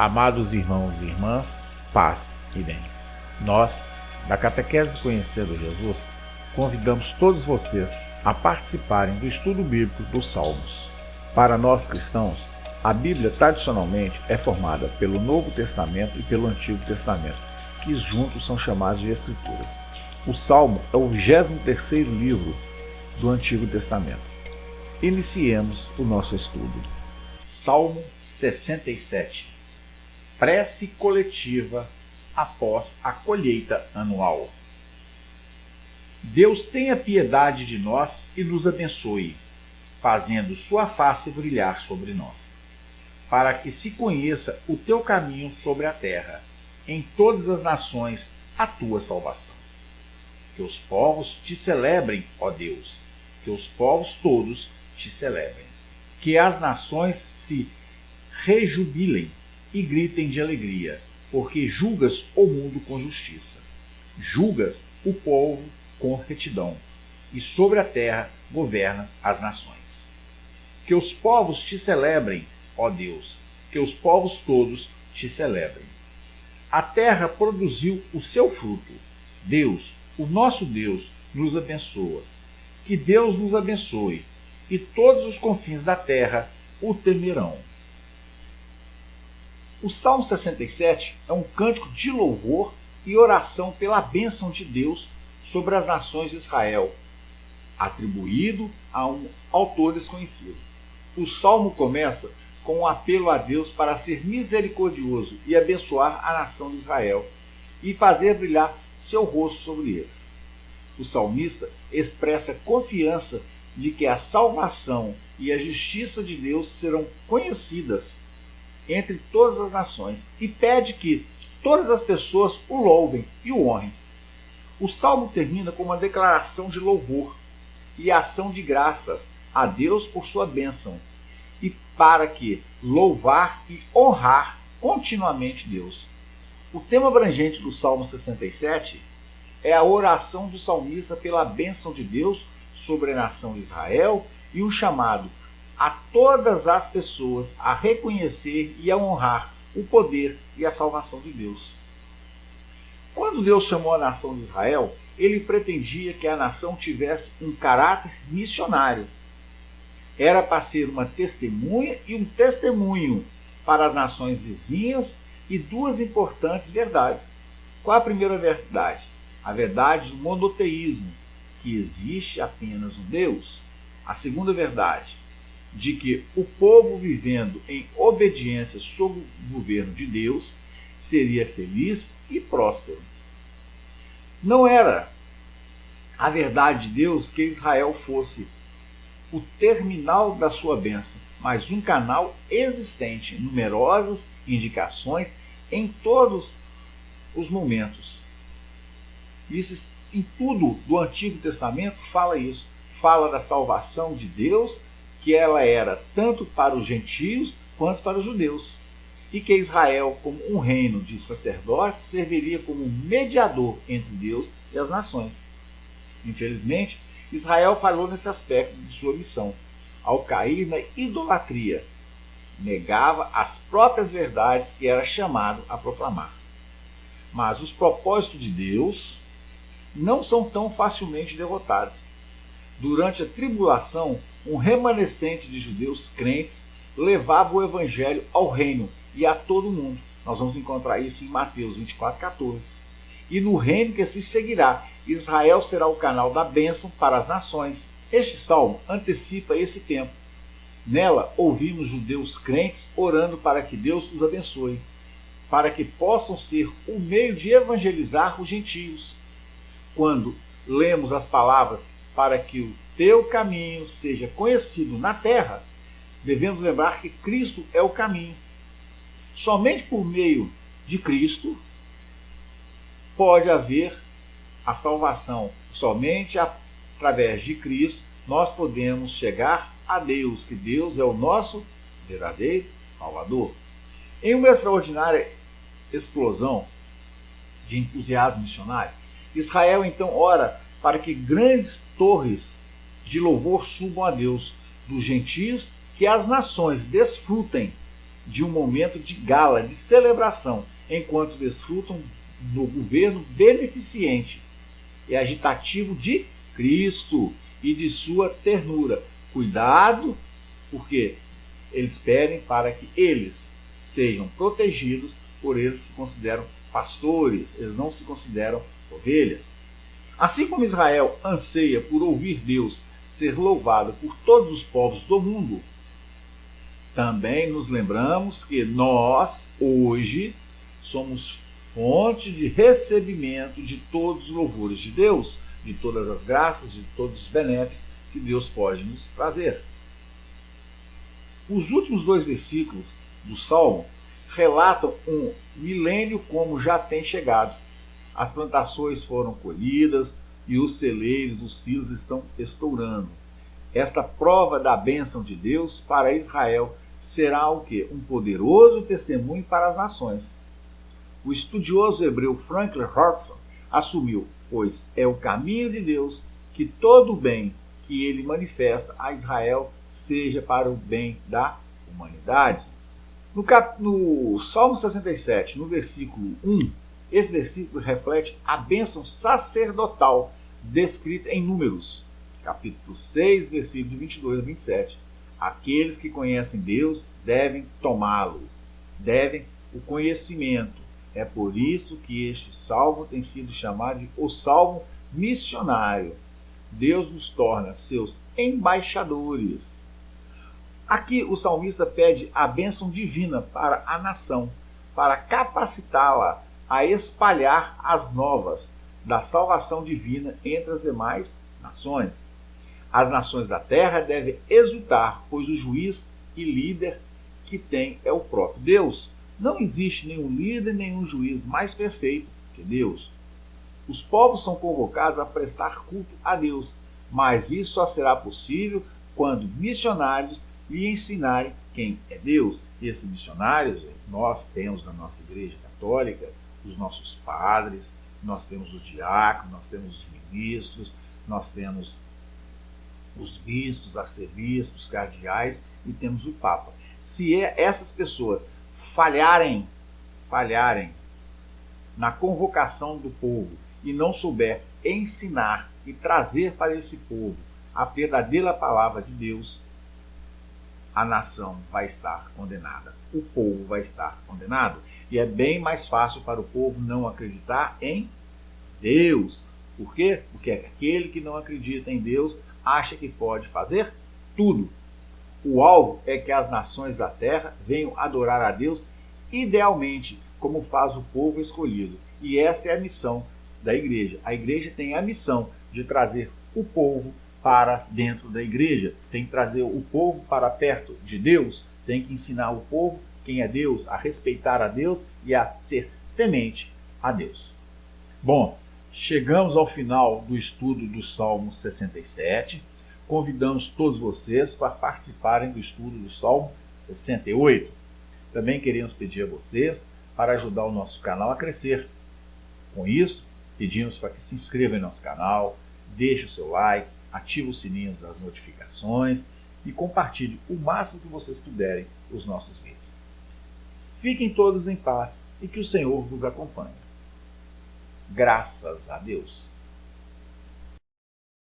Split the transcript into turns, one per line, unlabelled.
Amados irmãos e irmãs, paz e bem. Nós, da Catequese Conhecendo Jesus, convidamos todos vocês a participarem do estudo bíblico dos Salmos. Para nós cristãos, a Bíblia tradicionalmente é formada pelo Novo Testamento e pelo Antigo Testamento, que juntos são chamados de Escrituras. O Salmo é o 23º livro do Antigo Testamento. Iniciemos o nosso estudo. Salmo 67. Prece coletiva após a colheita anual. Deus tenha piedade de nós e nos abençoe, fazendo sua face brilhar sobre nós, para que se conheça o teu caminho sobre a terra, em todas as nações a tua salvação. Que os povos te celebrem, ó Deus, que os povos todos te celebrem. Que as nações se rejubilem e gritem de alegria, porque julgas o mundo com justiça. Julgas o povo com retidão, e sobre a terra governa as nações. Que os povos te celebrem, ó Deus, que os povos todos te celebrem. A terra produziu o seu fruto. Deus, o nosso Deus, nos abençoa. Que Deus nos abençoe, e todos os confins da terra o temerão. O Salmo 67 é um cântico de louvor e oração pela bênção de Deus sobre as nações de Israel, atribuído a um autor desconhecido. O Salmo começa com um apelo a Deus para ser misericordioso e abençoar a nação de Israel e fazer brilhar seu rosto sobre eles. O salmista expressa confiança de que a salvação e a justiça de Deus serão conhecidas entre todas as nações e pede que todas as pessoas o louvem e o honrem. O salmo termina com uma declaração de louvor e ação de graças a Deus por sua bênção e para que louvar e honrar continuamente Deus. O tema abrangente do Salmo 67 é a oração do salmista pela bênção de Deus sobre a nação de Israel e um chamado a todas as pessoas a reconhecer e a honrar o poder e a salvação de Deus. Quando Deus chamou a nação de Israel, ele pretendia que a nação tivesse um caráter missionário. Era para ser uma testemunha e um testemunho para as nações vizinhas e duas importantes verdades. Qual a primeira verdade? A verdade do monoteísmo, que existe apenas um Deus. A segunda verdade, de que o povo vivendo em obediência sob o governo de Deus seria feliz e próspero. Não era a verdade de Deus que Israel fosse o terminal da sua bênção, mas um canal existente, numerosas indicações em todos os momentos. Isso, em tudo do Antigo Testamento fala isso. Fala da salvação de Deus, que ela era tanto para os gentios quanto para os judeus, e que Israel, como um reino de sacerdotes, serviria como mediador entre Deus e as nações. Infelizmente, Israel falhou nesse aspecto de sua missão, ao cair na idolatria. Negava as próprias verdades que era chamado a proclamar. Mas os propósitos de Deus não são tão facilmente derrotados. Durante a tribulação, um remanescente de judeus crentes levava o evangelho ao reino e a todo mundo. Nós vamos encontrar isso em Mateus 24:14. E no reino que se seguirá, Israel será o canal da bênção para as nações. Este salmo antecipa esse tempo. Nela, ouvimos judeus crentes orando para que Deus os abençoe, para que possam ser o meio de evangelizar os gentios. Quando lemos as palavras para que o teu caminho seja conhecido na terra, devemos lembrar que Cristo é o caminho. Somente por meio de Cristo pode haver a salvação. Somente através de Cristo nós podemos chegar a Deus, que Deus é o nosso verdadeiro Salvador. Em uma extraordinária explosão de entusiasmo missionário, Israel então ora para que grandes torres de louvor subam a Deus dos gentios, que as nações desfrutem de um momento de gala, de celebração, enquanto desfrutam do governo beneficente e agitativo de Cristo e de sua ternura. Cuidado, porque eles pedem para que eles sejam protegidos, por eles se consideram pastores, eles não se consideram ovelhas. Assim como Israel anseia por ouvir Deus ser louvado por todos os povos do mundo, também nos lembramos que nós, hoje, somos fonte de recebimento de todos os louvores de Deus, de todas as graças, de todos os benefícios que Deus pode nos trazer. Os últimos 2 versículos do Salmo relatam um milênio como já tem chegado. As plantações foram colhidas e os celeiros dos silos estão estourando. Esta prova da bênção de Deus para Israel será o quê? Um poderoso testemunho para as nações. O estudioso hebreu Franklin Hodgson assumiu, pois é o caminho de Deus que todo o bem que ele manifesta a Israel seja para o bem da humanidade. No Salmo 67, no versículo 1, esse versículo reflete a bênção sacerdotal descrita em Números, capítulo 6, versículos de 22 a 27. Aqueles que conhecem Deus devem tomá-lo, devem o conhecimento. É por isso que este salmo tem sido chamado de o salmo missionário. Deus nos torna seus embaixadores. Aqui o salmista pede a bênção divina para a nação, para capacitá-la a espalhar as novas da salvação divina entre as demais nações. As nações da terra devem exultar, pois o juiz e líder que tem é o próprio Deus. Não existe nenhum líder, nenhum juiz mais perfeito que Deus. Os povos são convocados a prestar culto a Deus, mas isso só será possível quando missionários lhe ensinarem quem é Deus. E esses missionários nós temos na nossa igreja católica, os nossos padres, nós temos os diáconos, nós temos os ministros, nós temos os bispos, arcebispos, cardeais e temos o Papa. Se essas pessoas falharem na convocação do povo e não souber ensinar e trazer para esse povo a verdadeira palavra de Deus, a nação vai estar condenada. O povo vai estar condenado. E é bem mais fácil para o povo não acreditar em Deus. Por quê? Porque aquele que não acredita em Deus acha que pode fazer tudo. O alvo é que as nações da terra venham adorar a Deus idealmente, como faz o povo escolhido. E esta é a missão da igreja. A igreja tem a missão de trazer o povo para dentro da igreja, tem que trazer o povo para perto de Deus, tem que ensinar o povo quem é Deus, a respeitar a Deus e a ser temente a Deus. Bom, chegamos ao final do estudo do Salmo 67. Convidamos todos vocês para participarem do estudo do Salmo 68. Também queremos pedir a vocês para ajudar o nosso canal a crescer. Com isso, pedimos para que se inscrevam em nosso canal, deixe o seu like, ative o sininho das notificações e compartilhe o máximo que vocês puderem os nossos vídeos. Fiquem todos em paz e que o Senhor vos acompanhe. Graças a Deus.